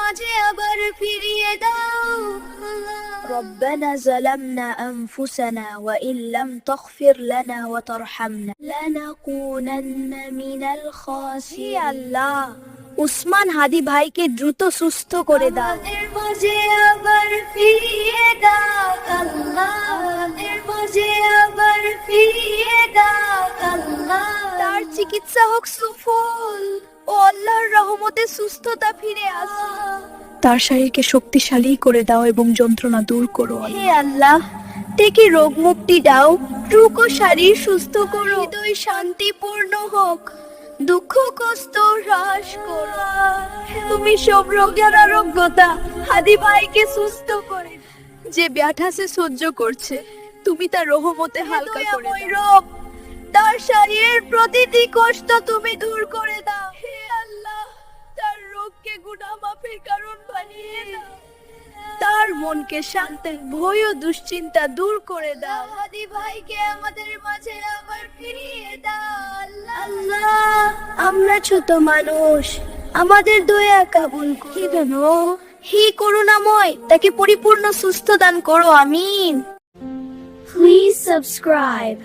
মাঝে আবার ফিরিয়ে দাও। ربنا ظلمنا أنفسنا وإن لم تغفر لنا وترحمنا لنكونن من الخاسرين আল্লাহ উসমান হাদি ভাইকে দ্রুত সুস্থ করে দাও। আমাদের মাঝে আবার ফিরিয়ে দাও আল্লাহ, আমাদের মাঝে আবার ফিরিয়ে দাও আল্লাহ। তার চিকিৎসা হোক সুফল ও আল্লাহর রহমতে সুস্থতা ফিরে আসে। তার শরীরকে শক্তিশালী করে দাও এবং যন্ত্রণা দূর করো। হে আল্লাহ, থেকে রোগ মুক্তি দাও, রূপ ও শরীর সুস্থ করো, হৃদয় শান্তিপূর্ণ হোক, দুঃখ কষ্ট হ্রাস করো। তুমি সব রোগের আরোগ্যতা হাদি ভাইকে সুস্থ করে, যে ব্যথা সে সহ্য করছে, তুমি তার রহমতে হালকা করে দাও। রোগ তার শরীরের প্রতিটি কষ্ট তুমি দূর করে দাও। হে আল্লাহ, তার রোগকে গুনাহ মাফের কারণ বানিয়ে দাও, তার মনকে শান্ত, ভয় ও দুশ্চিন্তা দূর করে দাও। হাদি ভাইকে আমাদের মাঝে আবার ফিরিয়ে দাও আল্লাহ। আমরা ছোট মানুষ, আমাদের দয়া কবুল করো। হে করুণাময়, তাকে পরিপূর্ণ সুস্থ দান করো, আমিন। Please subscribe.